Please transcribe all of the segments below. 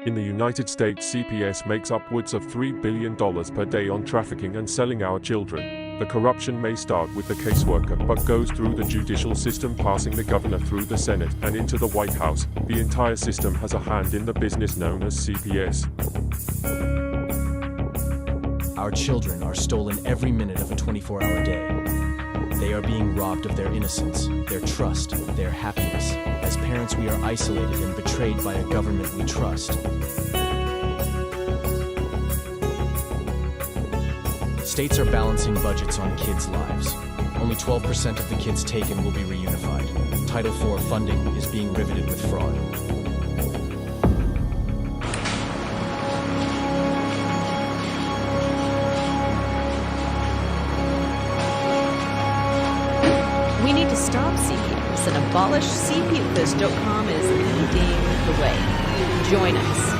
In the United States, CPS makes upwards of $3 billion per day on trafficking and selling our children. The corruption may start with the caseworker, but goes through the judicial system, passing the governor through the Senate and into the White House. The entire system has a hand in the business known as CPS. Our children are stolen every minute of a 24-hour day. They are being robbed of their innocence, their trust, their happiness. As parents, we are isolated and betrayed by a government we trust. States are balancing budgets on kids' lives. Only 12% of the kids taken will be reunified. Title IV funding is being riveted with fraud. We need to stop CPS and abolish CPS.com is leading the way. Join us.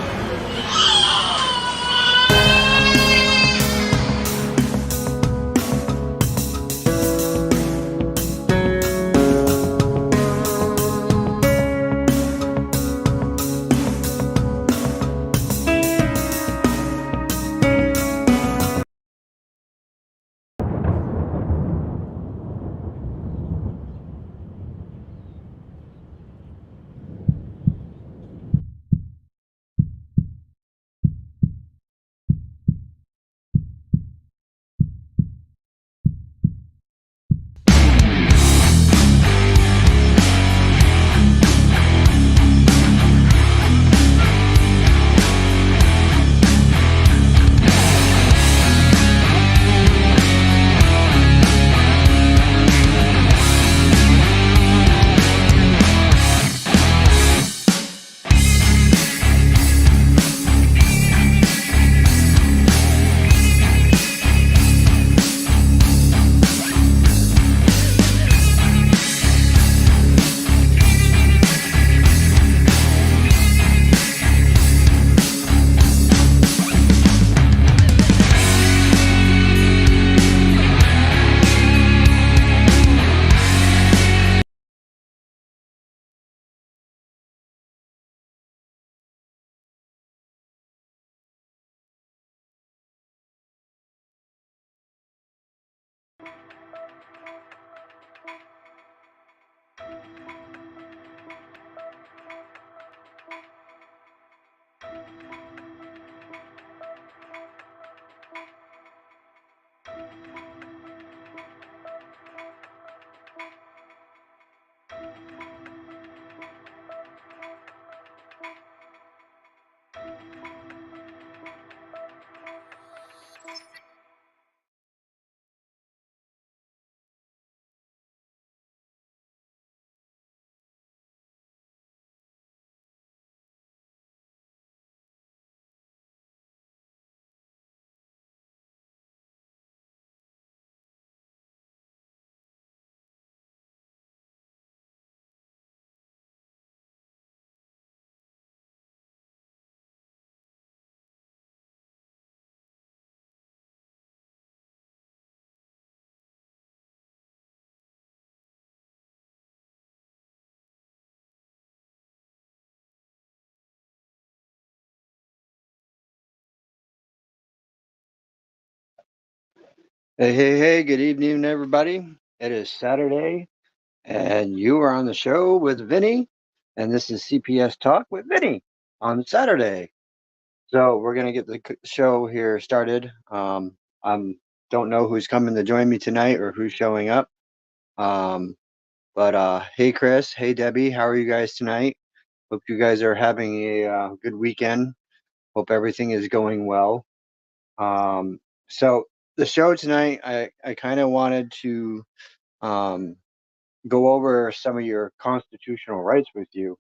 Hey, good evening, everybody. It is Saturday, and you are on the show with Vinny, and this is CPS Talk with Vinny on Saturday. So we're going to get the show here started. I don't know who's coming to join me tonight or who's showing up. But hey, Chris. Hey, Debbie. How are you guys tonight? Hope you guys are having a good weekend. Hope everything is going well. So the show tonight, I kind of wanted to um, go over some of your constitutional rights with you.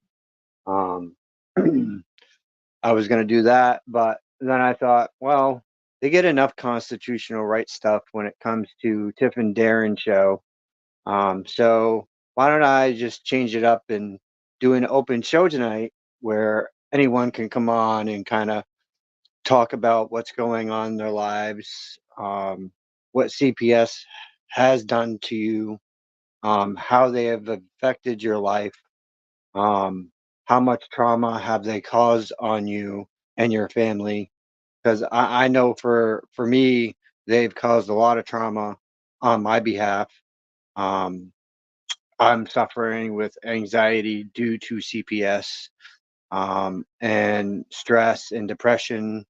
Um, I was going to do that, but then I thought, well, they get enough constitutional rights stuff when it comes to Tiff and Darren show. So why don't I just change it up and do an open show tonight where anyone can come on and kind of talk about what's going on in their lives, what CPS has done to you, how they have affected your life, how much trauma have they caused on you, and your family, because I know for me, they've caused a lot of trauma on my behalf. Um, I'm suffering with anxiety due to CPS, and stress and depression.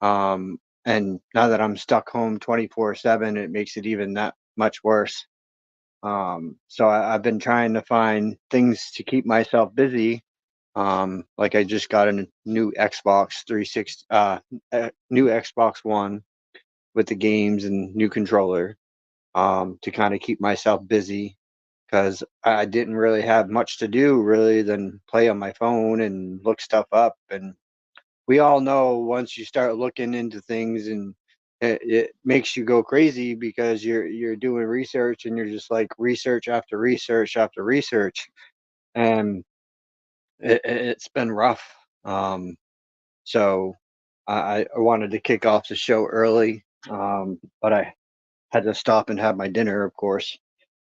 And now that I'm stuck home 24/7, it makes it even that much worse. So I've been trying to find things to keep myself busy. Like I just got a new Xbox 360, a new Xbox One with the games and new controller, to kind of keep myself busy because I didn't really have much to do really than play on my phone and look stuff up. And we all know once you start looking into things and it makes you go crazy because you're doing research and you're just like research after research after research, and it's been rough. So I wanted to kick off the show early, but I had to stop and have my dinner, of course.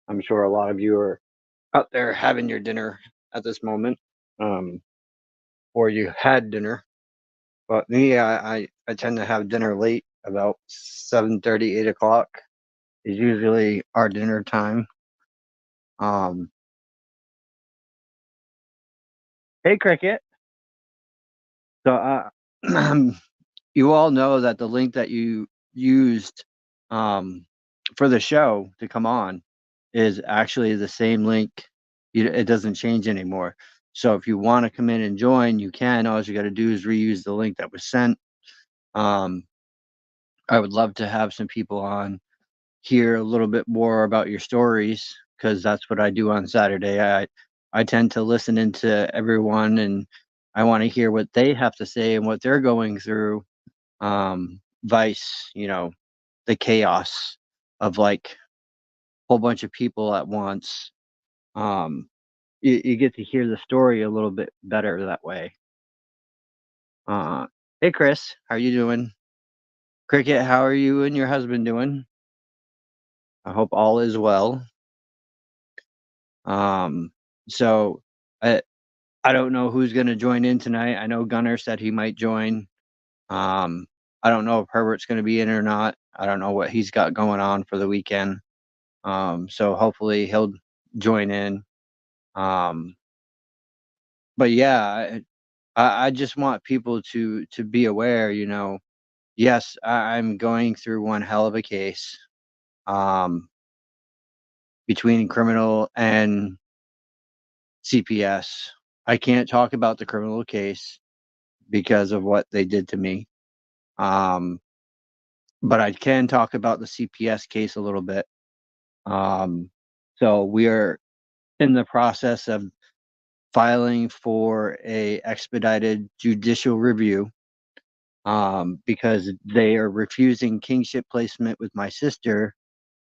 I'm sure a lot of you are out there having your dinner at this moment, um, or you had dinner. But me, I tend to have dinner late, about 7:30, 8 o'clock is usually our dinner time. Um, hey, Cricket. So, you all know that the link that you used, um, for the show to come on is actually the same link. It doesn't change anymore. So if you want to come in and join, you can. All you got to do is reuse the link that was sent. Um, I would love to have some people on, hear a little bit more about your stories, because that's what I do on Saturday. I tend to listen into everyone, and I want to hear what they have to say and what they're going through. Vice, the chaos of like a whole bunch of people at once. Um, you get to hear the story a little bit better that way. Uh, hey, Chris, how are you doing? Cricket, how are you and your husband doing? I hope all is well. Um, so I I don't know who's gonna join in tonight. I know Gunnar said he might join. Um, I don't know if Herbert's gonna be in or not. I don't know what he's got going on for the weekend. So hopefully he'll join in. Um, but yeah, I just want people to be aware. Yes, I'm going through one hell of a case, um, between criminal and CPS. I can't talk about the criminal case because of what they did to me. Um, but I can talk about the CPS case a little bit. Um, so we are in the process of filing for a expedited judicial review, because they are refusing kingship placement with my sister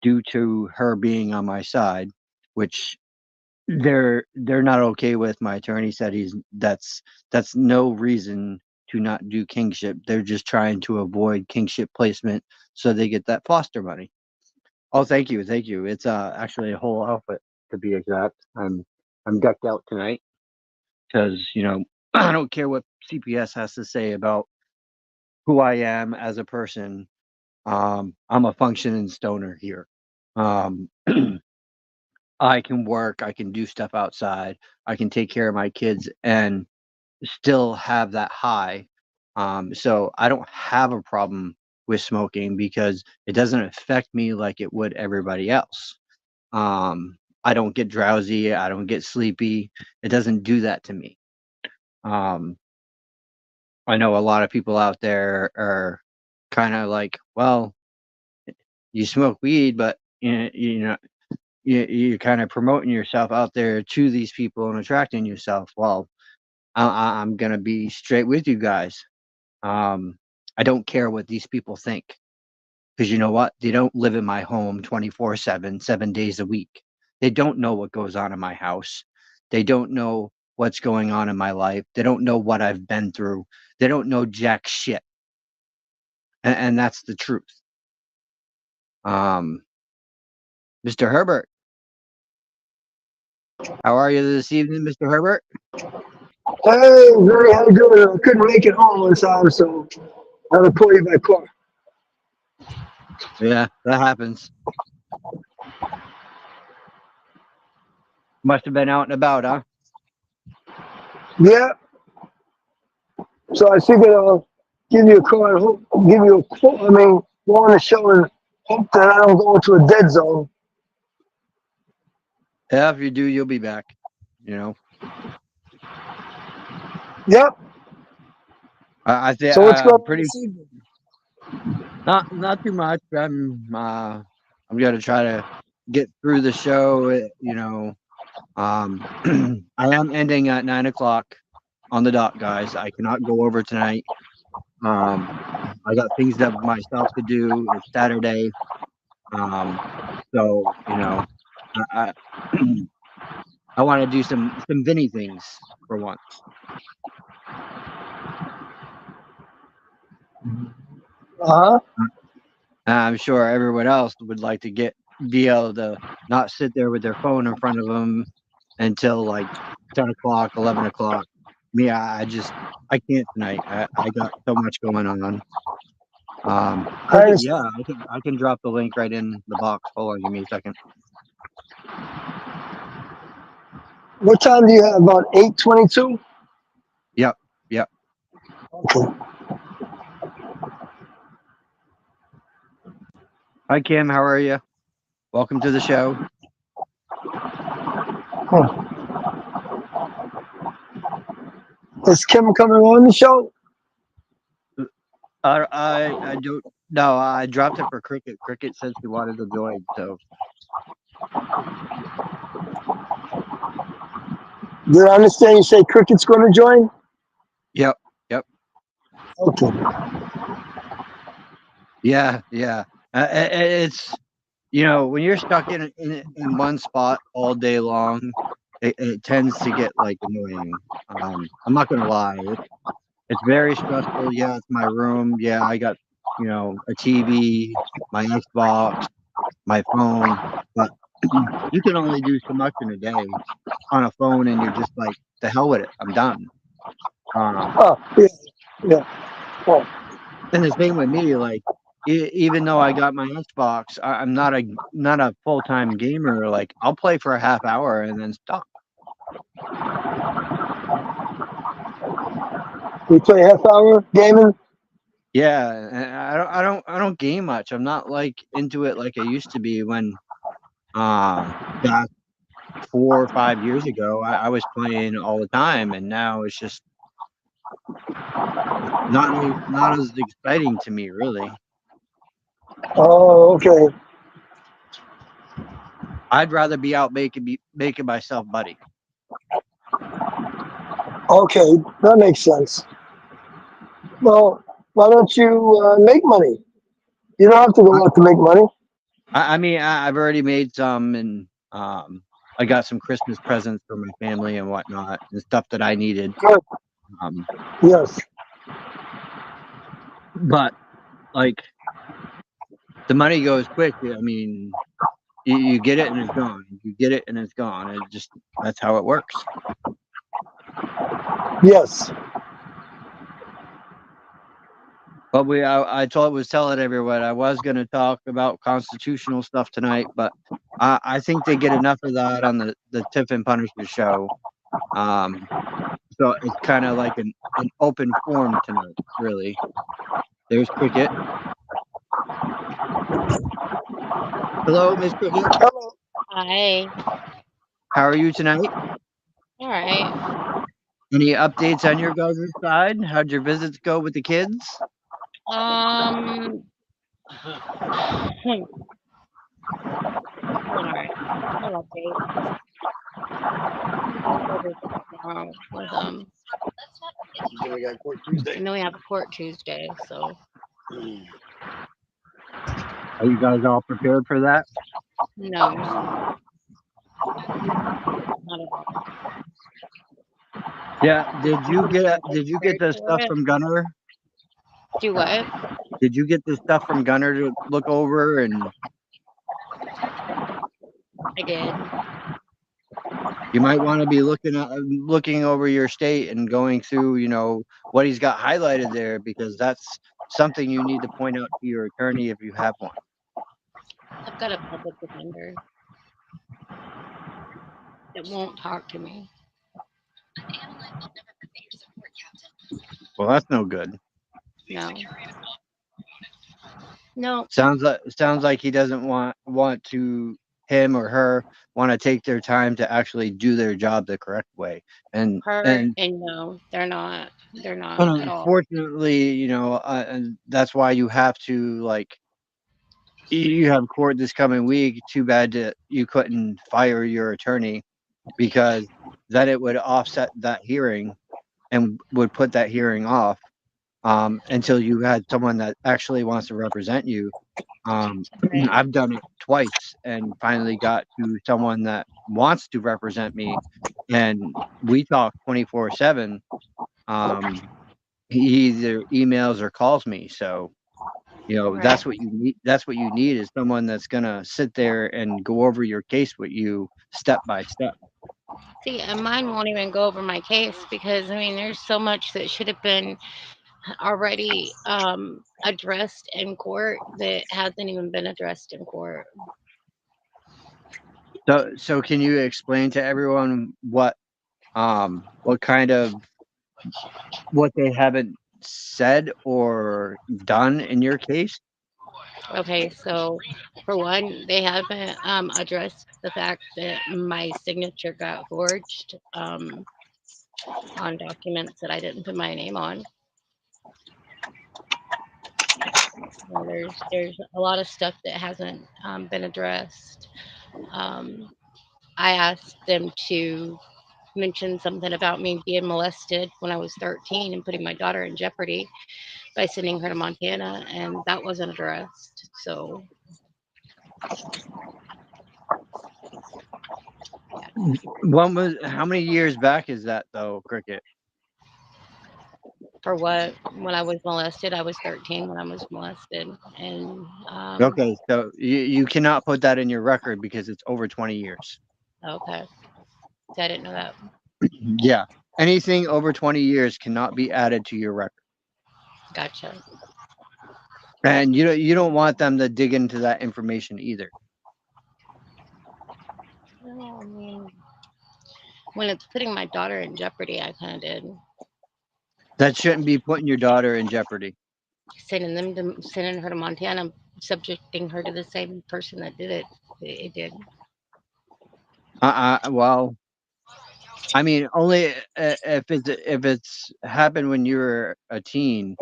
due to her being on my side, which they're not okay with. My attorney said that's no reason to not do kingship. They're just trying to avoid kingship placement so they get that foster money. Oh, thank you, thank you. It's actually a whole outfit to be exact. I'm decked out tonight because I don't care what CPS has to say about who I am as a person. I'm a functioning stoner here. Um, I can work, I can do stuff outside, I can take care of my kids and still have that high. So I don't have a problem with smoking because it doesn't affect me like it would everybody else. I don't get drowsy, I don't get sleepy. It doesn't do that to me. Um, I know a lot of people out there are kind of like, well, you smoke weed, but you're kind of promoting yourself out there to these people and attracting yourself. Well, I'm gonna be straight with you guys. Um, I don't care what these people think, because you know what? They don't live in my home 24/7, 7 days a week. They don't know what goes on in my house. They don't know what's going on in my life. They don't know what I've been through. They don't know jack shit, and that's the truth. Um, Mr. Herbert, how are you this evening, Mr. Herbert? Hey, very how you doing? I couldn't make it home on time, so I had to call you by car. Yeah, that happens. Must have been out and about, huh? Yeah, so I figured I'll give you a call and give you a quote. I mean, go on the show and hope that I don't go into a dead zone. Yeah, if you do, you'll be back. You know, Yep. I think So what's going on pretty this evening? not too much. I'm gonna try to get through the show. You know, I am ending at 9 o'clock on the dot, guys. I cannot go over tonight. I got things that myself to do. It's Saturday. So you know, I I want to do some Vinny things for once. Uh huh. I'm sure everyone else would like to be able to not sit there with their phone in front of them until like 10 o'clock, 11 o'clock. Me, I can't tonight. I got so much going on. I understand. Yeah, I can drop the link right in the box. Hold on, give me a second. What time do you have? About 8:22. Yep, yep. Okay. Hi, Kim. How are you? Welcome to the show. Hmm. Is Kim coming on the show? I don't. No, I dropped it for Cricket. Cricket says he wanted to join, so Did I understand you say Cricket's going to join? yep, yep. Okay. Yeah, yeah. It's when you're stuck in one spot all day long, it tends to get like annoying. I'm not gonna lie, it's very stressful. Yeah, it's my room. Yeah, I got a TV, my Xbox, my phone, but you can only do so much in a day on a phone, and you're just like, the hell with it. I'm done. Oh, yeah. Yeah. Oh, And the same with me, like even though I got my Xbox, I'm not a full time gamer. Like I'll play for a half hour and then stop. you play half hour gaming? Yeah, and I don't game much. I'm not like into it like I used to be when back 4 or 5 years ago. I was playing all the time, and now it's just not as exciting to me, really. Oh, okay. I'd rather be out making myself money. Okay, that makes sense. Well, why don't you make money? You don't have to go out to make money. I mean, I've already made some, and I got some Christmas presents for my family and whatnot, and stuff that I needed. Good. Um, Yes. but like the money goes quick. I mean, you get it and it's gone. You get it and it's gone. It just that's how it works. Yes. But I was telling everyone I was going to talk about constitutional stuff tonight, but I think they get enough of that on the Tiff and Punisher show. So it's kind of like an open forum tonight, really. There's Cricket. Hello, Miss Cricket. Hello. Hi. How are you tonight? All right. Any updates on your guys' side? How'd your visits go with the kids? Um. All right. No update. Tomorrow with Then we got court Tuesday. and then we have court Tuesday. So Are you guys all prepared for that? no, not at all. Yeah. Did you get the For stuff it. from Gunner? Do what? Did you get the stuff from Gunner to look over? And I did. You might want to be looking over your state and going through, what he's got highlighted there, because that's something you need to point out to your attorney if you have one. I've got a public defender that won't talk to me. Well, that's no good. No. No. Sounds like he doesn't want to him or her want to take their time to actually do their job the correct way. And No, they're not. They're not at all. unfortunately, and that's why you have to, like, you have court this coming week. Too bad that you couldn't fire your attorney, because then it would offset that hearing and would put that hearing off until you had someone that actually wants to represent you. Right. I've done it twice and finally got to someone that wants to represent me, and we talk 24/7. He either emails or calls me. So, Right. that's what you need. That's what you need, is someone that's gonna sit there and go over your case with you step by step. See, and mine won't even go over my case because I mean, there's so much that should have been already addressed in court that hasn't even been addressed in court. So can you explain to everyone what kind of what they haven't said or done in your case? Okay, so for one, they haven't addressed the fact that my signature got forged on documents that I didn't put my name on. There's a lot of stuff that hasn't been addressed. I asked them to mention something about me being molested when I was 13 and putting my daughter in jeopardy by sending her to Montana, and that wasn't addressed. So, How many years back is that, though, Cricket? for what? When I was molested, I was 13 when I was molested, and Okay, so you cannot put that in your record because it's over 20 years. okay, so I didn't know that. Yeah, anything over 20 years cannot be added to your record. Gotcha. And you don't want them to dig into that information either. Well, I mean, when it's putting my daughter in jeopardy, I kind of did. That shouldn't be putting your daughter in jeopardy. Sending her to Montana, subjecting her to the same person that did it. It did. Well, I mean, only if it's happened when you were a teen,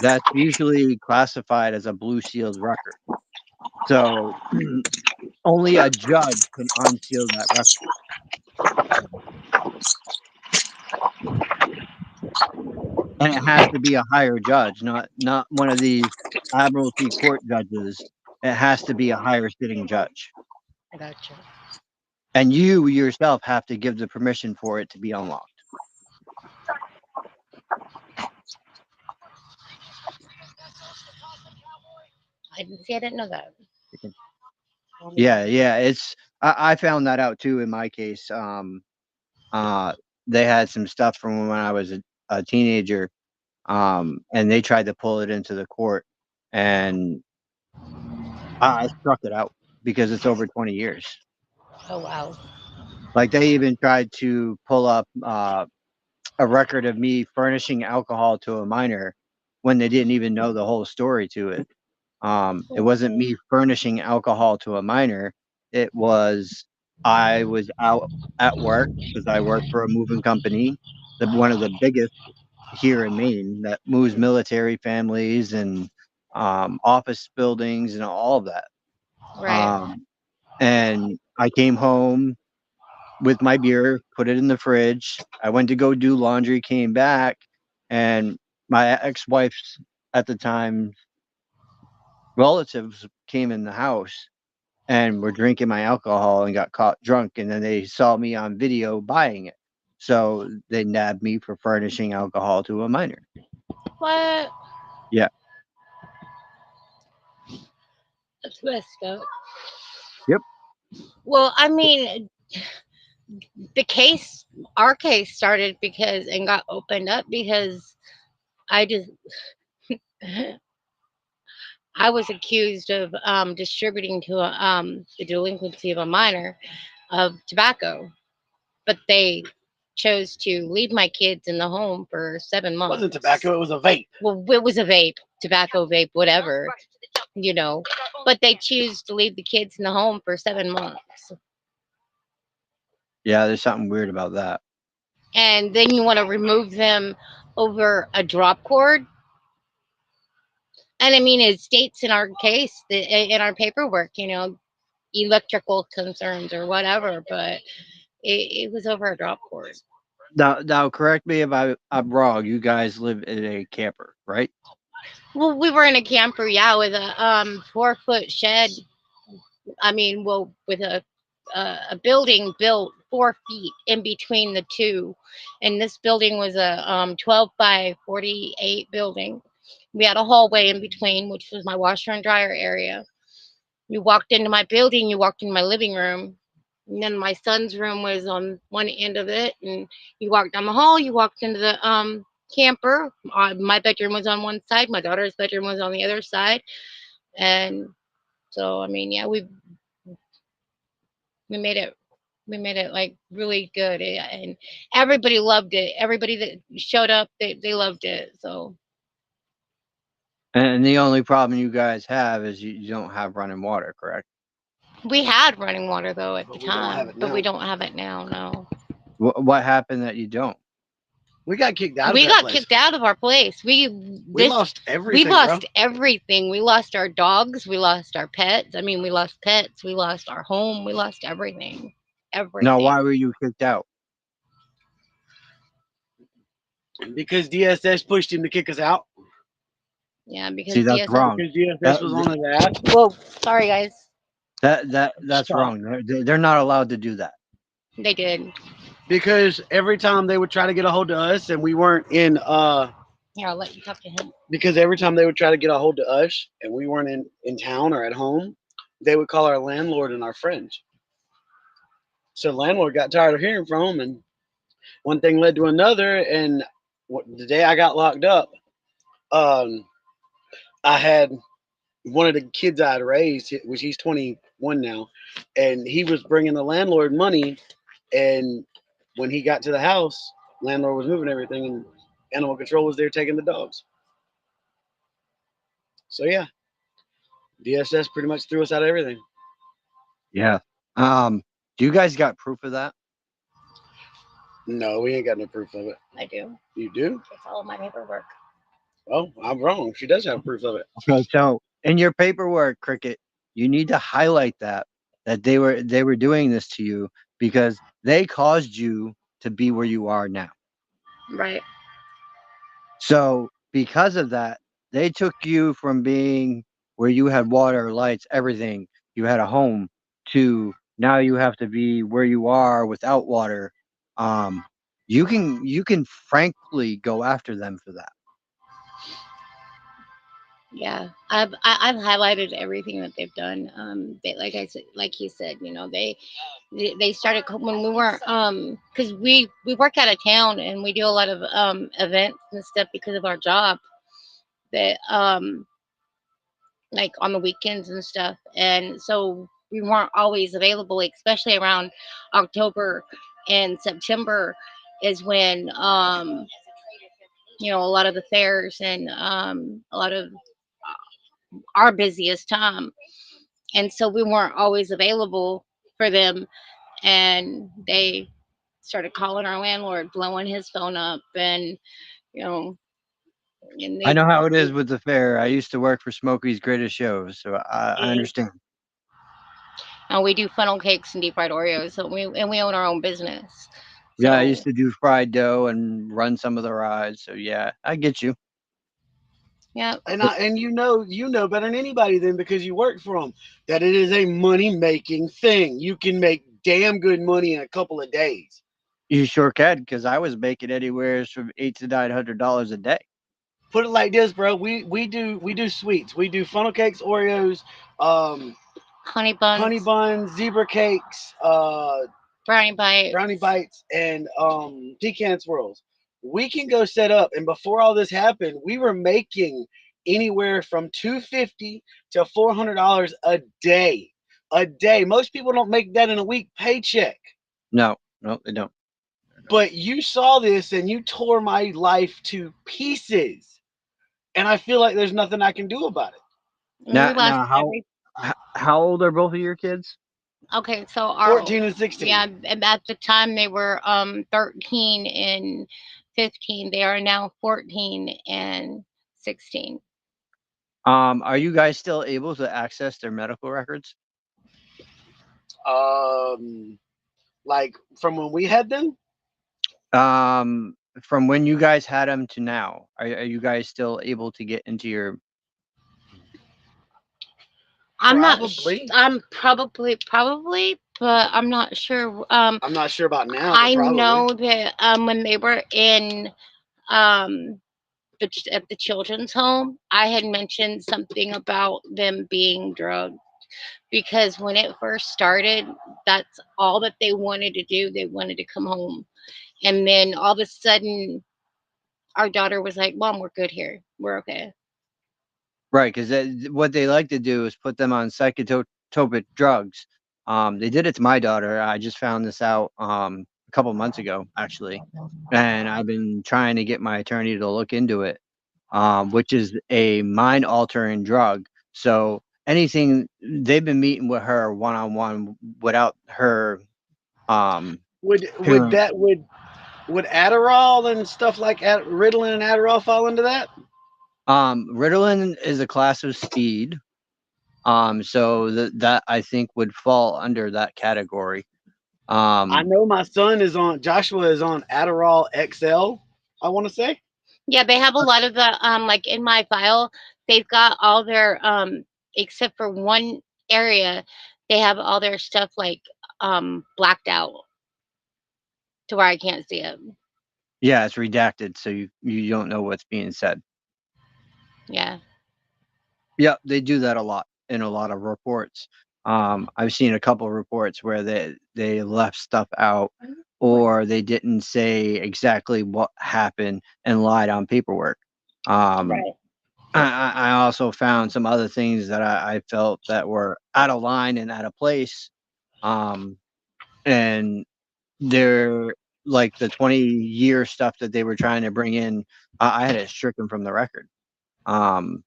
that's usually classified as a blue sealed record. So only a judge can unseal that record. And it has to be a higher judge, not one of these admiralty court judges. It has to be a higher sitting judge. I gotcha. And you yourself have to give the permission for it to be unlocked. I didn't know that. Yeah. I found that out too in my case. They had some stuff from when I was a teenager, and they tried to pull it into the court, and I struck it out because it's over 20 years. Oh wow. Like, they even tried to pull up a record of me furnishing alcohol to a minor when they didn't even know the whole story to it. It wasn't me furnishing alcohol to a minor. It was, I was out at work because I work for a moving company, one of the biggest here in Maine that moves military families and office buildings and all of that. Right. And I came home with my beer, put it in the fridge. I went to go do laundry, came back, and my ex-wife's at the time relatives came in the house and were drinking my alcohol and got caught drunk, and then they saw me on video buying it. So they nabbed me for furnishing alcohol to a minor. What? Yeah. That's messed up. Yep. Well, I mean, our case started because and got opened up because I just I was accused of distributing to the delinquency of a minor of tobacco, but they chose to leave my kids in the home for 7 months. It wasn't tobacco, it was a vape. Well, it was a vape, tobacco vape, whatever, But they choose to leave the kids in the home for 7 months. Yeah, there's something weird about that. And then you want to remove them over a drop cord. And I mean, it states in our case, in our paperwork, electrical concerns or whatever, but it was over a drop cord. Now, correct me if I'm wrong. You guys live in a camper, right? Well, we were in a camper, yeah, with a 4-foot shed. I mean, well, with a building built 4 feet in between the two, and this building was a 12 by 48 building. We had a hallway in between, which was my washer and dryer area. You walked into my building, you walked into my living room, and then my son's room was on one end of it, and you walked down the hall, you walked into the camper. My bedroom was on one side, my daughter's bedroom was on the other side, and so I mean, yeah, we made it like really good, and everybody loved it. Everybody that showed up, they loved it. So And the only problem you guys have is you don't have running water, correct? we had running water though at the we don't have time, it but we now. don't have it now. No, What happened that you don't? We got kicked out of we that got place. kicked out of our place. We lost everything. We lost everything. We lost our dogs. We lost our pets. I mean, we lost pets. We lost our home. We lost everything. Now, why Everything. were you kicked out? Because DSS pushed him to kick us out. Yeah, because See, that's DSS. wrong. Because DSS That, was on his ass. Whoa, sorry guys. that's Stop. wrong. They're not allowed to do that. They did. Because every time they would try to get a hold of us and we weren't in Here, I'll let you talk to him. because every time they would try to get a hold of us and we weren't in town or at home, they would call our landlord and our friends. So the landlord got tired of hearing from them, and one thing led to another. And the day I got locked up, I had one of the kids I had raised, which he's 21 now, and he was bringing the landlord money. And when he got to the house, landlord was moving everything, and animal control was there taking the dogs. So yeah, DSS pretty much threw us out of everything. Yeah. Do you guys got proof of that? No, we ain't got no proof of it. I do. You do? It's all in my paperwork. Well, I'm wrong. She does have proof of it. Okay. So in your paperwork, Cricket, you need to highlight that they were doing this to you because they caused you to be where you are now. Right. So because of that, they took you from being where you had water, lights, everything, you had a home, to now you have to be where you are without water. You can frankly go after them for that. Yeah, I've highlighted everything that they've done. They, like I said, like you said, they started when we weren't because we work out of town and we do a lot of events and stuff because of our job. That like on the weekends and stuff, and so we weren't always available, especially around October and September is when a lot of the fairs and a lot of our busiest time, and so we weren't always available for them, and they started calling our landlord, blowing his phone up, and you know and I they know how it is with the fair. I used to work for Smokey's Greatest Shows, so I understand. and we do funnel cakes and deep fried Oreos, so we own our own business. Yeah, I So used to do fried dough and run some of the rides. So yeah, I get you. yeah, And you know better than anybody then because you work for them that it is a money making thing. You can make damn good money in a couple of days. You sure can, because I was making anywhere from $800 to $900 a day. Put it like this, bro. We do sweets. We do funnel cakes, Oreos, honey buns. honey buns, zebra cakes, Brownie bites, and pecan swirls. We can go set up, and before all this happened, we were making anywhere from $250 to $400 a day. A day. Most people don't make that in a week paycheck. No, no, they don't. But you saw this and you tore my life to pieces. And I feel like there's nothing I can do about it. we Now, lost now, how every. how old are both of your kids? Okay, so 14 and 16. yeah, at the time they were 13 and 15. They are now 14 and 16. Are you guys still able to access their medical records? Um, like from when we had them, From when you guys had them to now, are you guys still able to get into your? probably. I'm probably, but I'm not sure. I'm not sure about now, but I probably. know that when they were in um at the children's home, I had mentioned something about them being drugged because when it first started, that's all that they wanted to do. They wanted to come home. And then all of a sudden, our daughter was like, Mom, we're good here. We're okay. Right, because what they like to do is put them on psychotropic drugs. They did it to my daughter. I just found this out a couple months ago, actually, and I've been trying to get my attorney to look into it, which is a mind-altering drug. So anything they've been meeting with her one-on-one without her Would parent. would Adderall and stuff like Ritalin and Adderall fall into that? Ritalin is a class of speed. So that I think would fall under that category. I Um, know my son is on. Joshua is on Adderall XL. I want to say. Yeah, they have a lot of the like in my file, they've got all their except for one area, they have all their stuff like blacked out to where I can't see it. yeah, it's redacted, so you don't know what's being said. Yeah. Yep, they do that a lot in a lot of reports. I've seen a couple of reports where they left stuff out or they didn't say exactly what happened and lied on paperwork. Um, Right. I also found some other things that I felt that were out of line and out of place. Um, and they're like the 20-year stuff that they were trying to bring in. I had it stricken from the record. Um,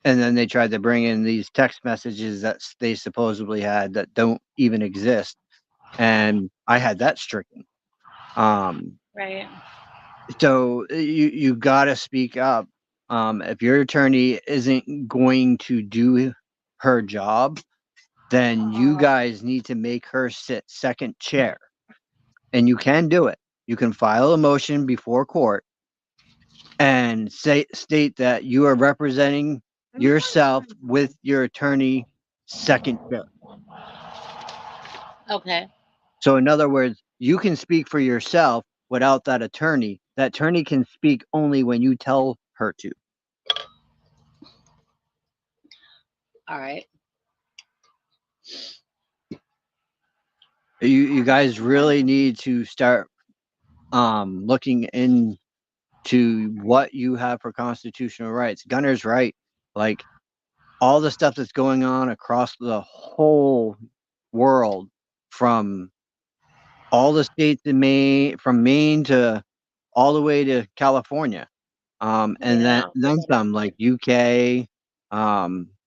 and then they tried to bring in these text messages that they supposedly had that don't even exist, and I had that stricken. Um, Right. so you got to speak up. If your attorney isn't going to do her job, then you guys need to make her sit second chair, and you can do it. You can file a motion before court and state that you are representing yourself with your attorney second chair. Okay. So in other words, you can speak for yourself without that attorney. That attorney can speak only when you tell her to. All right. You guys really need to start looking into what you have for constitutional rights. Gunner's right. Like all the stuff that's going on across the whole world, from all the states in Maine, from Maine to all the way to California, and Yeah. then some, like UK.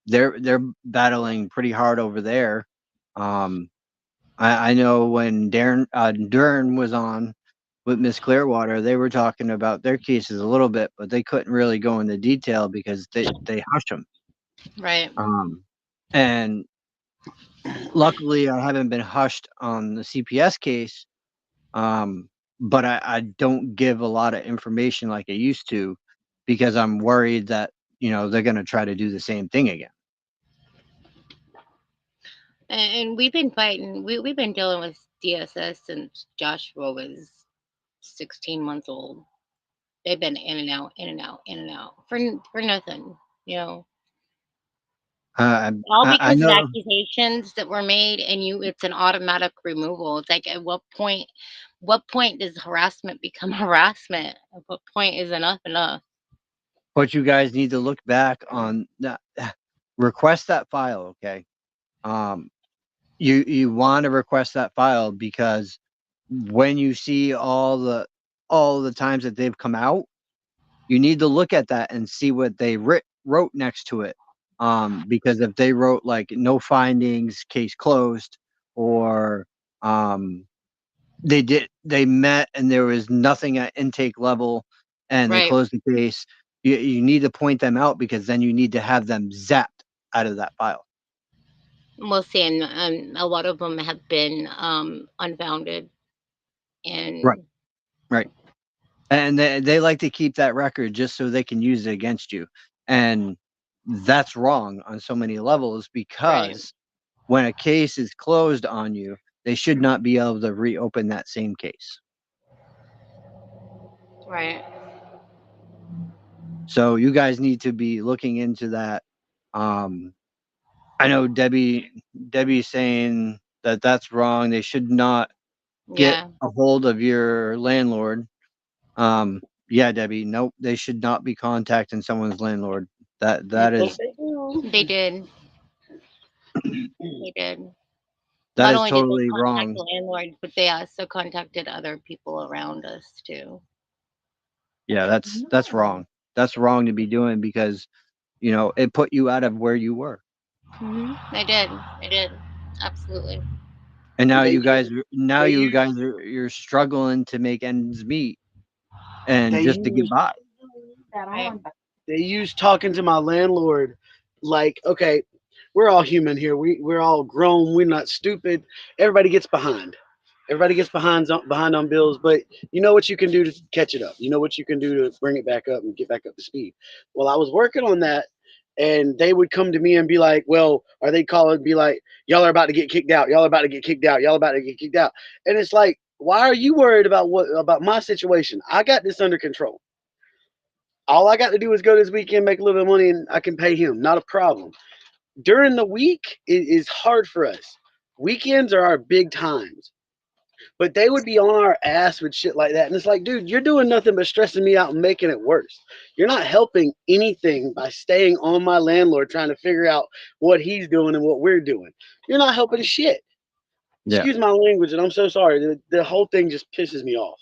They're battling pretty hard over there. Um, I know when Dern was on with Miss Clearwater, they were talking about their cases a little bit, but they couldn't really go into detail because they hushed them. Right. And luckily, I haven't been hushed on the CPS case. But I don't give a lot of information like I used to because I'm worried that, they're going to try to do the same thing again. And we've been fighting. We've been dealing with DSS since Joshua was 16 months old. They've been in and out, in and out, in and out for nothing. You know. All I because of know. accusations that were made, and it's an automatic removal. It's like, at what point does harassment become harassment? At what point is enough enough? But you guys need to look back on that. Request that file, okay? Um, you want to request that file because when you see all the times that they've come out, you need to look at that and see what they wrote next to it. Because if they wrote like no findings, case closed, or um, they met and there was nothing at intake level and they Right. closed the case, you need to point them out because then you need to have them zapped out of that file. We'll see, and a lot of them have been unfounded, Right, and right. And they like to keep that record just so they can use it against you. And that's wrong on so many levels right, because when a case is closed on you, they should not be able to reopen that same case. right. So you guys need to be looking into that. Um, I know Debbie's saying that that's wrong. They should not get Yeah, a hold of your landlord. Yeah, Debbie, nope, they should not be contacting someone's landlord. That But is they do. they did. They did. that Not is only did they totally contact wrong. the landlord, but they also contacted other people around us too. Yeah, that's wrong. That's wrong to be doing because it put you out of where you were. They did. They did. Absolutely. And now They they use you're struggling to make ends meet and they just to get use by. Right. they use talking to my landlord like, okay, we're all human here. We're all grown. We're not stupid. Everybody gets behind. Everybody gets behind on bills, but you know what you can do to catch it up. You know what you can do to bring it back up and get back up to speed. Well, I was working on that, and they would come to me and be like, "Well, are they calling? Be like, y'all are about to get kicked out. Y'all are about to get kicked out. Y'all are about to get kicked out." And it's like, why are you worried about my situation? I got this under control. All I got to do is go this weekend, make a little bit of money, and I can pay him. Not a problem. During the week, it is hard for us. Weekends are our big times. But they would be on our ass with shit like that. And it's like, dude, you're doing nothing but stressing me out and making it worse. You're not helping anything by staying on my landlord trying to figure out what he's doing and what we're doing. You're not helping shit. Yeah. Excuse my language, and I'm so sorry. The whole thing just pisses me off.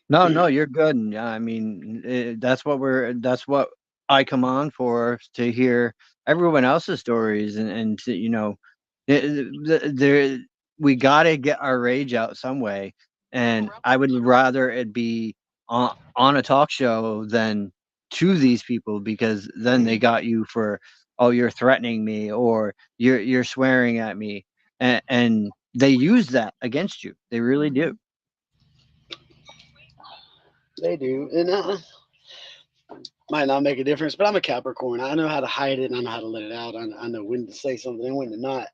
No, no, you're good. And, I mean, that's what I come on for, to hear everyone else's stories and to, there we got to get our rage out some way. And I would rather it be on a talk show than to these people because then they got you for, oh, you're threatening me or you're swearing at me. And they use that against you. They really do. They do. And might not make a difference, but I'm a Capricorn. I know how to hide it and I know how to let it out. I know when to say something and when to not.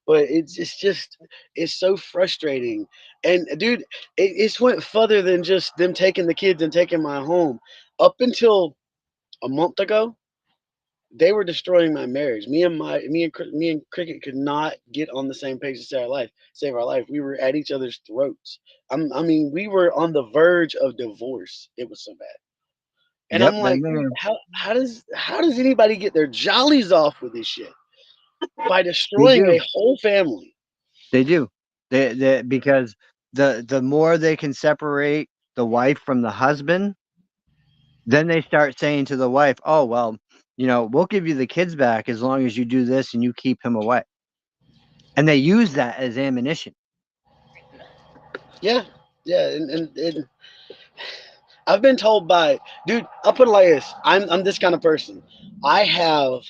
But it's so frustrating. And dude, it's went further than just them taking the kids and taking my home. Up until a month ago, they were destroying my marriage. Me and Cricket could not get on the same page to save our life. We were at each other's throats. I mean, we were on the verge of divorce. It was so bad. And Yep, I'm been like, dude, there. how does anybody get their jollies off with this shit by They destroying a do. whole family? They do. Because the more they can separate the wife from the husband, then they start saying to the wife, "Oh, well, we'll give you the kids back as long as you do this and you keep him away." And they use that as ammunition. Yeah, yeah, and I've been told by dude. I'll put it like this: I'm this kind of person. I have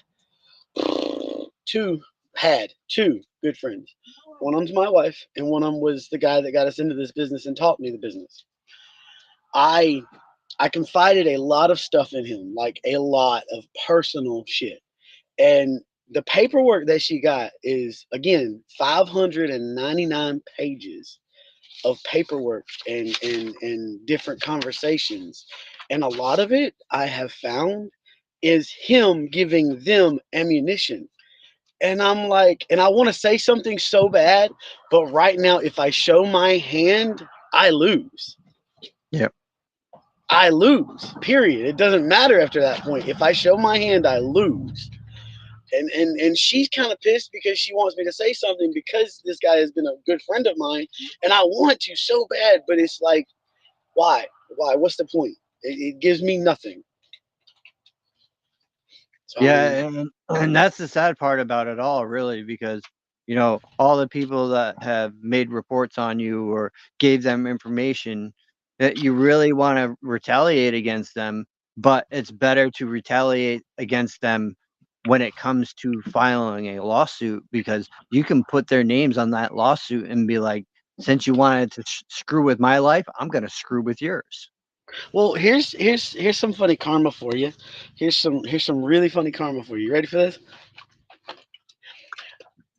two had two good friends. One of them's my wife, and one of them was the guy that got us into this business and taught me the business. I I confided a lot of stuff in him, like a lot of personal shit. And the paperwork that she got is again 599 pages of paperwork and different conversations. And a lot of it I have found is him giving them ammunition. And I'm like, and I want to say something so bad, but right now, if I show my hand, I lose. Yep. I lose. Period. It doesn't matter after that point. If I show my hand, I lose. And she's kind of pissed because she wants me to say something because this guy has been a good friend of mine, and I want to so bad, but it's like, why? Why? What's the point? It gives me nothing. So, I Yeah, mean, and that's the sad part about it all, really, because all the people that have made reports on you or gave them information that you really want to retaliate against them, but it's better to retaliate against them when it comes to filing a lawsuit because you can put their names on that lawsuit and be like, since you wanted to screw with my life, I'm going to screw with yours. well, here's some funny karma for you. Here's some really funny karma for you. You ready for this?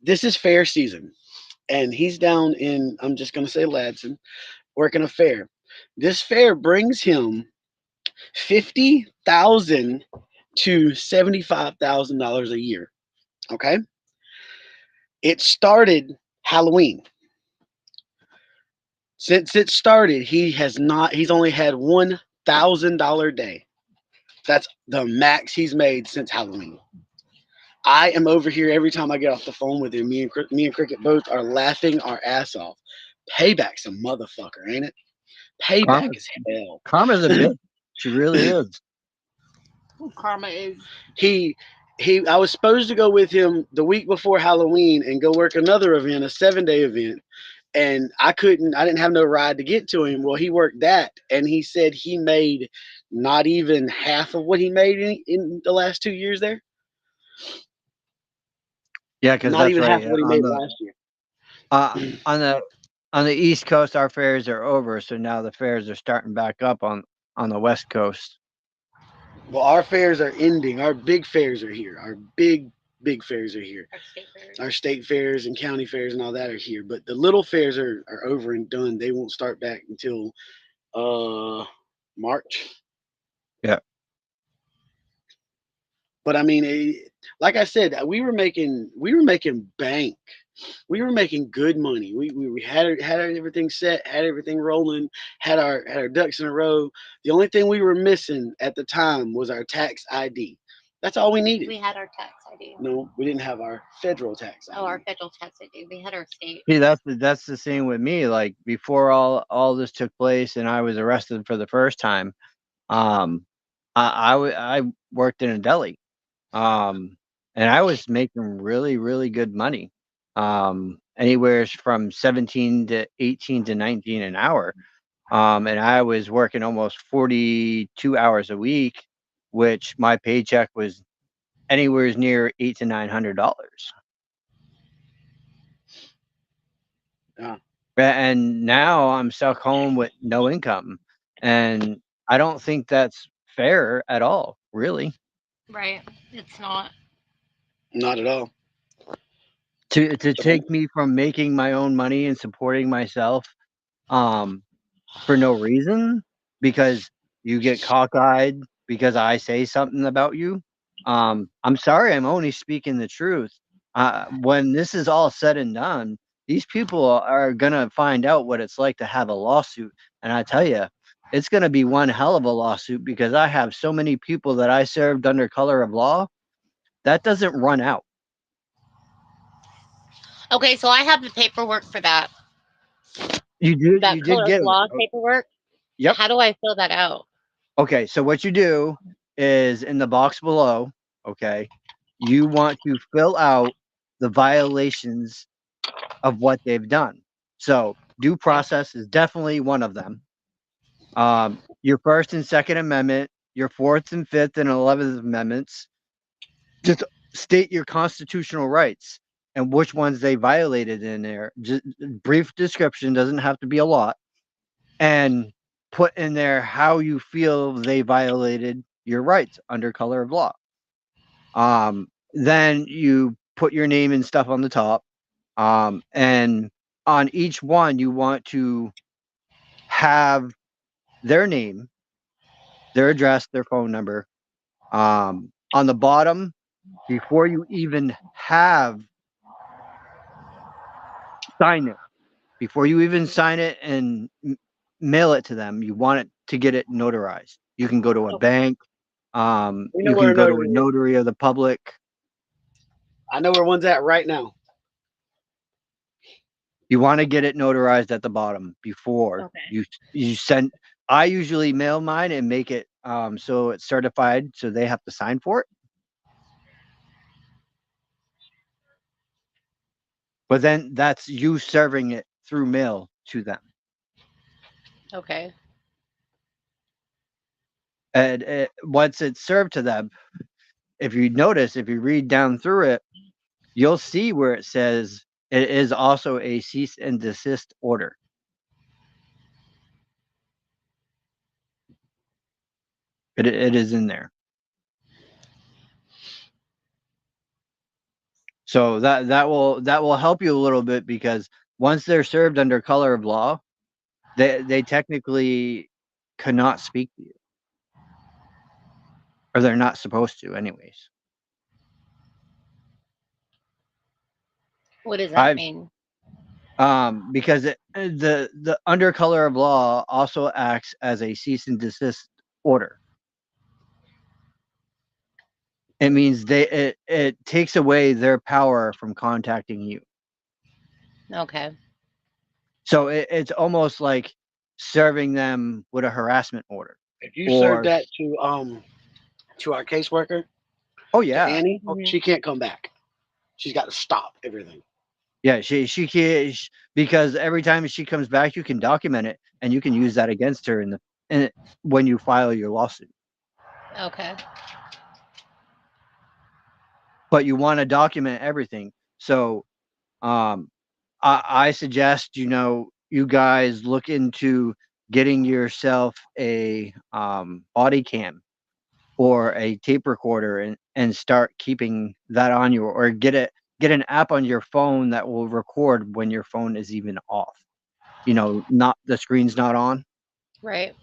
This is fair season, and he's down in, I'm just gonna say Ladson, working a fair. This fair brings him 50,000 to $75,000 a year. Okay, it started Halloween. Since it started, he's only had $1,000 day. That's the max he's made since Halloween. I am over here every time I get off the phone with him. Me and Cricket both are laughing our ass off. Payback's a motherfucker, ain't it? Payback Karma, is hell. karma's a bitch. She really is. Karma is. he I was supposed to go with him the week before Halloween and go work another event, a 7-day event, and I didn't have no ride to get to him. Well, he worked that, and he said he made not even half of what he made in the last 2 years there. Yeah, because Not that's even half right. of what he made last year. Uh, on the East Coast, our fairs are over, so now the fairs are starting back up on the West Coast. Well, our fairs are ending. Our big fairs are here. Our big fairs are here. Our state fairs. Our state fairs and county fairs and all that are here. But the little fairs are over and done. They won't start back until March. Yeah. But I mean, like I said, we were making bank. We were making good money. We had everything set, had everything rolling, had our ducks in a row. The only thing we were missing at the time was our tax ID. That's all we needed. We had our tax ID. No, we didn't have our federal tax ID. Oh, our federal tax ID. We had our state. See, that's the same with me. Like before all this took place, and I was arrested for the first time. Um, I worked in a deli. And I was making really really good money. Anywhere from 17 to 18 to 19 an hour. And I was working almost 42 hours a week, which my paycheck was anywhere near $800 to $900. Yeah. And now I'm stuck home with no income, and I don't think that's fair at all, really. Right. It's not. Not at all. To So, take me from making my own money and supporting myself, um, for no reason because you get cockeyed because I say something about you. I'm sorry, I'm only speaking the truth. When this is all said and done, these people are gonna find out what it's like to have a lawsuit, and I tell you, it's gonna be one hell of a lawsuit because I have so many people that I served under color of law that doesn't run out. Okay, so I have the paperwork for that. That You did color of get it. law paperwork. Yep. How do I fill that out? Okay, so what you do is in the box below, okay, you want to fill out the violations of what they've done. So due process is definitely one of them. Your First and Second Amendment, your Fourth and Fifth and 11th Amendments, just state your constitutional rights and which ones they violated in there. Just brief description, doesn't have to be a lot. And put in there how you feel they violated your rights under color of law. Then you put your name and stuff on the top. And on each one, you want to have their name, their address, their phone number. On the bottom, before you even have sign it, before you even sign it and mail it to them, you want it to get it notarized. You can go to a Oh, bank. We know You where can a go to a notary is. notary of the public. I know where one's at right now. You want to get it notarized at the bottom before okay. you send. I usually mail mine and make it so it's certified, so they have to sign for it. But then that's you serving it through mail to them. Okay. And once it's served to them, if you notice, if you read down through it, you'll see where it says it is also a cease and desist order. It is in there. So that will help you a little bit, because once they're served under color of law, they technically cannot speak to you, or they're not supposed to, anyways. What does that I've mean? because the under color of law also acts as a cease and desist order. It means it takes away their power from contacting you. Okay. So it's almost like serving them with a harassment order. If you serve Or that to our caseworker, oh to yeah, Annie, Mhm. she can't come back. She's got to stop everything. yeah, she can't, because every time she comes back, you can document it and you can use that against her in when you file your lawsuit. Okay. But you want to document everything. So um I suggest, you guys look into getting yourself a body cam or a tape recorder, and start keeping that on you, or get an app on your phone that will record when your phone is even off. Not the screen's not on. Right.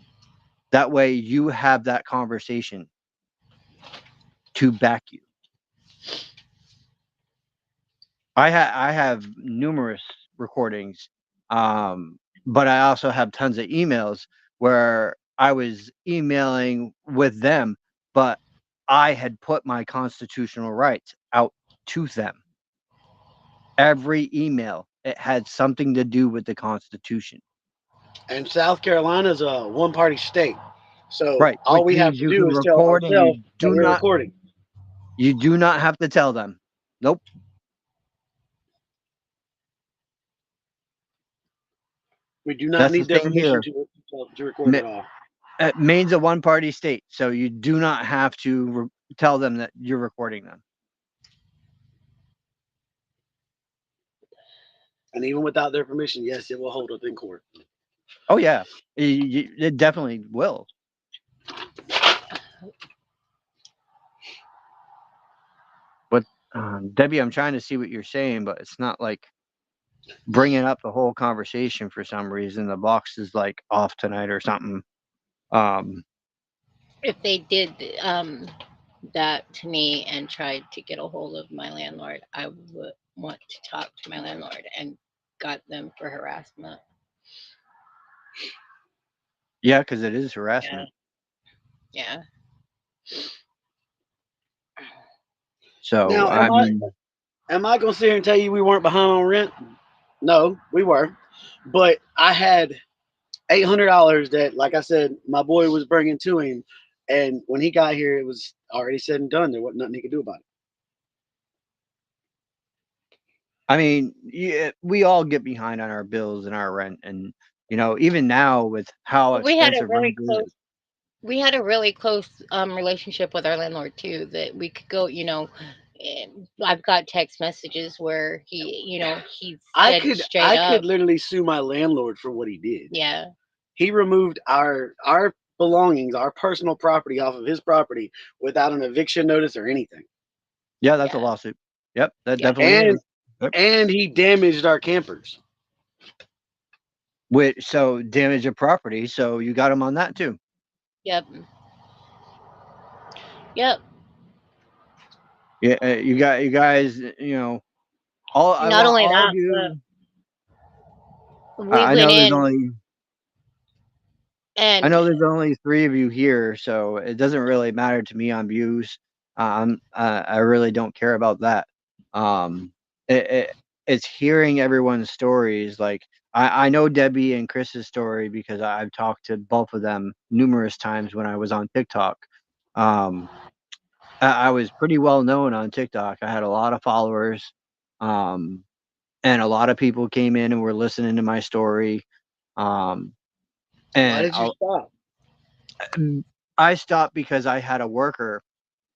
That way you have that conversation to back you. I have numerous recordings, but I also have tons of emails where I was emailing with them, but I had put my constitutional rights out to them. Every email, it had something to do with the Constitution. And South Carolina's a one-party state, so Right, all which we have means to you do can is tell record, and ourselves that we're recording. you do not have to tell them. Nope. We do not That's the need their same permission here. to record at all. Maine's a one-party state, so you do not have to tell them that you're recording them. And even without their permission, yes, it will hold up in court. Oh yeah, it definitely will. But Debbie, I'm trying to see what you're saying, but it's not like bringing up the whole conversation for some reason. The box is like off tonight or something. If they did that to me and tried to get a hold of my landlord, I would want to talk to my landlord and got them for harassment. Yeah, because it is Yeah. harassment. Yeah. So Now, I mean, am I gonna sit here and tell you we weren't behind on rent? No, we were, but I had $800 that, like I said, my boy was bringing to him, and when he got here, it was already said and done. There wasn't nothing he could do about it. yeah, we all get behind on our bills and our rent, and even now with how But we had a expensive really rent close is. relationship with our landlord too, that we could go, I've got text messages where he said straight I up, could literally sue my landlord for what he did. yeah, He removed our belongings, our personal property off of his property without an eviction notice or anything. Yeah, that's a yeah, lawsuit. Yep, that yep, definitely is. And Yep. and he damaged our campers. So damage of property. So you got them on that too. yep, yep. Yeah, you guys, all I Not want only all of that, you. but we I went know there's in only and three of you here, so it doesn't really matter to me on views. I really don't care about that. Um, it's hearing everyone's stories. Like I know Debbie and Chris's story because I've talked to both of them numerous times when I was on TikTok. Um, I was pretty well known on TikTok. I had a lot of followers, um, and a lot of people came in and were listening to my story. Um, Why and did you stop? I stopped because I had a worker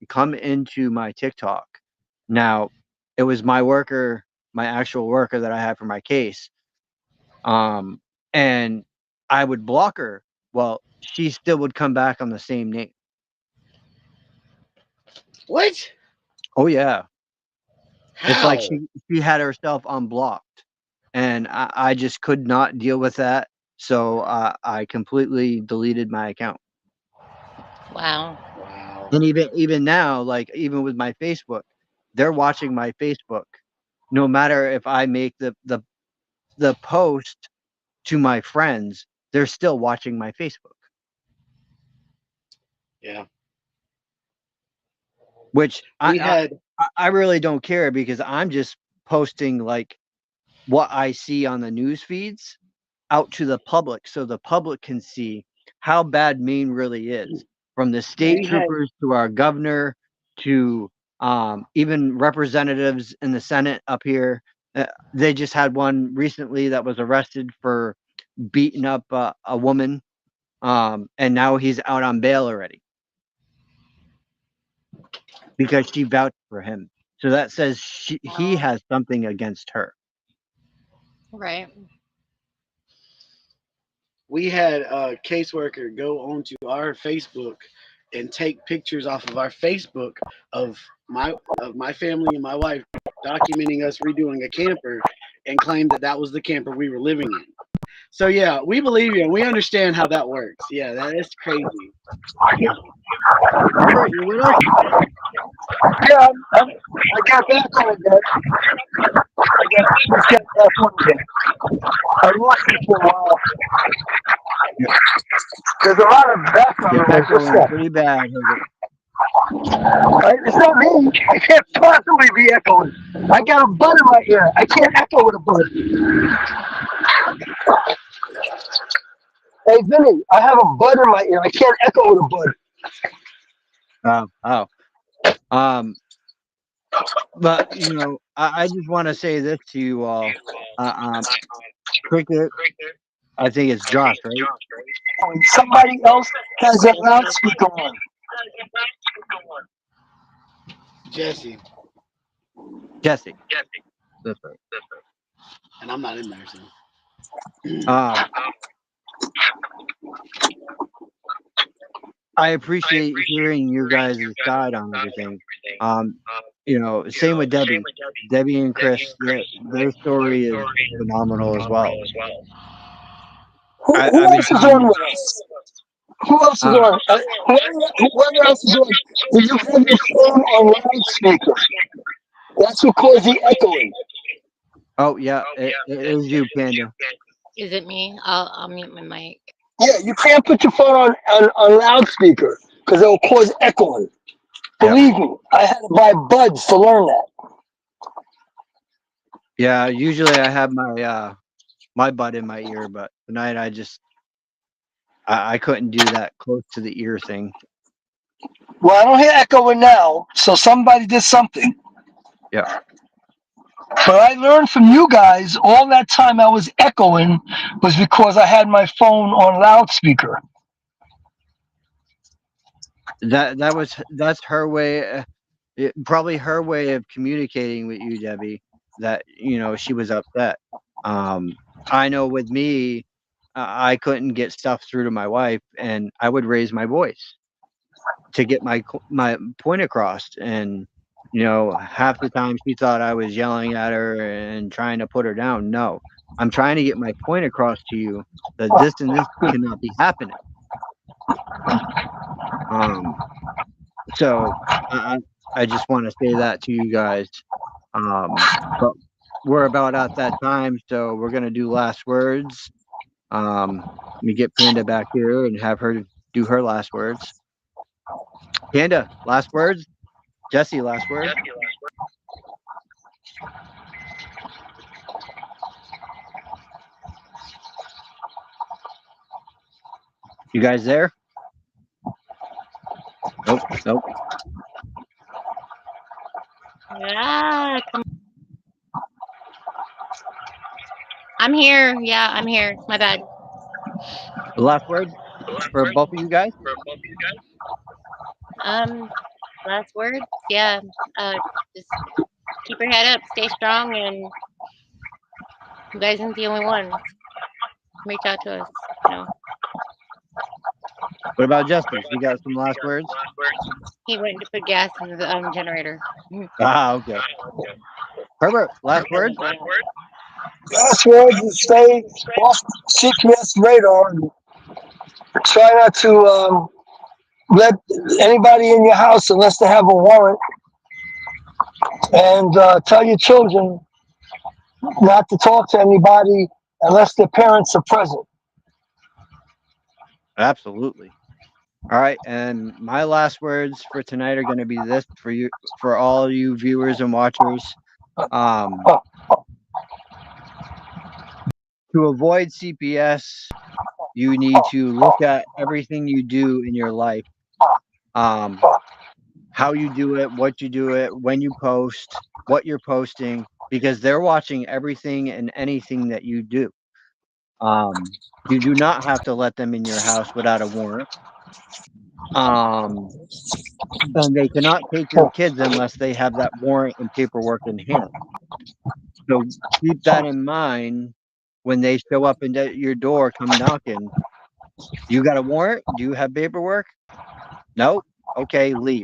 come into my TikTok. Now, it was my worker, my actual worker that I had for my case. Um, and I would block her. Well, she still would come back on the same name. What? Oh yeah. It's like How? she had herself unblocked. And I just could not deal with that. So I completely deleted my account. wow. Wow. And even now, like even with my Facebook, they're watching my Facebook. No matter if I make the post to my friends, they're still watching my Facebook. Yeah. Which We had I really don't care because I'm just posting like what I see on the news feeds out to the public so the public can see how bad Maine really is. From the state we had troopers to our governor to even representatives in the Senate up here. They just had one recently that was arrested for beating up a woman, and now he's out on bail already because she vouched for him. So that says he has something against her. Right. we had a caseworker go onto our Facebook and take pictures off of our Facebook of my family and my wife documenting us redoing a camper and claimed that that was the camper we were living in. So yeah, we believe you and we understand how that works. Yeah, that is crazy. Albert, you with us? Yeah, I got back on that. Just got back on again. I lost it for a while. There's a lot of background You're noise. What's echoing that? pretty bad. It's not me. I can't possibly be echoing. I got a bud in my ear. I can't echo with a bud. Hey, Vinny, I have a bud in my ear. I can't echo with a bud. Oh. But I just want to say this to you all. Cricket, I think it's Josh, right? Somebody else has a loudspeaker on. Jesse, Jesse. That's right. and I'm not in there, so Um, I appreciate hearing your guys' side on everything. Same with Debbie. Debbie and Chris, their story is phenomenal as well. Who I've been else is telling on you. with us? Who else is Uh, on? Whoever else is on, did you have your phone on loudspeaker? That's what caused the echoing. oh yeah, it is you, Panda. Is it me? I'll mute my mic. Yeah, you can't put your phone on loudspeaker because it will cause echoing. Yep. Believe me, I had to buy buds to learn that. Yeah. Usually I have my bud in my ear, but tonight I couldn't do that close to the ear thing. Well, I don't hear echoing now, so somebody did something. Yeah. But I learned from you guys all that time I was echoing was because I had my phone on loudspeaker. That's her way. Probably her way of communicating with you, Debbie. That she was upset. I know with me, I couldn't get stuff through to my wife, and I would raise my voice to get my point across. And half the time she thought I was yelling at her and trying to put her down. No, I'm trying to get my point across to you that this and this cannot be happening. So I just want to say that to you guys. But we're about at that time, so we're gonna do last words. Let me get Panda back here and have her do her last words. Panda, last words. Jesse, last words. You guys there? Nope, nope. Yeah, I'm here. Yeah, I'm here. My bad. The last word for both of you guys. Last words. Yeah. Just keep your head up, stay strong, and you guys aren't the only ones. Reach out to us. What about Justice? You got some last words? He went to put gas in the generator. Ah, okay. Herbert, last words. Last words is stay off CPS radar and try not to let anybody in your house unless they have a warrant. And tell your children not to talk to anybody unless their parents are present. Absolutely. All right, and my last words for tonight are going to be this for you, for all you viewers and watchers. To avoid CPS, you need to look at everything you do in your life. How you do it, what you do it, when you post, what you're posting, because they're watching everything and anything that you do. You do not have to let them in your house without a warrant. And they cannot take your kids unless they have that warrant and paperwork in hand. So keep that in mind when they show up at your door, come knocking. You got a warrant? Do you have paperwork? Nope. Okay, leave.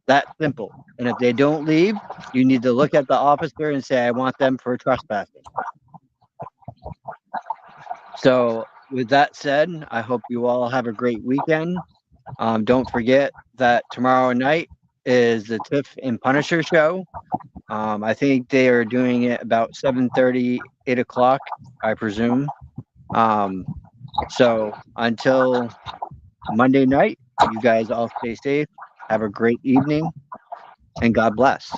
That simple. And if they don't leave, you need to look at the officer and say, I want them for trespassing. So with that said, I hope you all have a great weekend. Don't forget that tomorrow night is the Tiff and Punisher show. I think they are doing it about 7:30, 8 o'clock, I presume. So until Monday night, you guys all stay safe. Have a great evening, and God bless.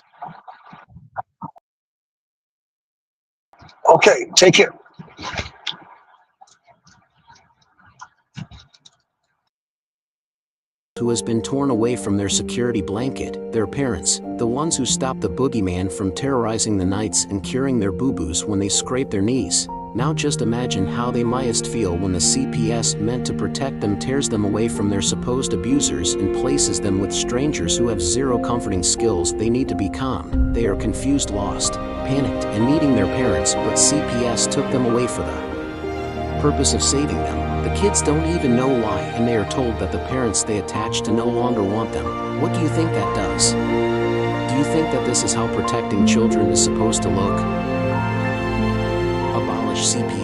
Okay, take care. Who has been torn away from their security blanket, their parents, the ones who stopped the boogeyman from terrorizing the nights and curing their boo-boos when they scrape their knees. Now just imagine how they mightest feel when the CPS meant to protect them tears them away from their supposed abusers and places them with strangers who have zero comforting skills. They need to be calm. They are confused, lost, panicked, and needing their parents, but CPS took them away for the purpose of saving them. The kids don't even know why, and they are told that the parents they attach to no longer want them. What do you think that does? Do you think that this is how protecting children is supposed to look? Abolish CPS.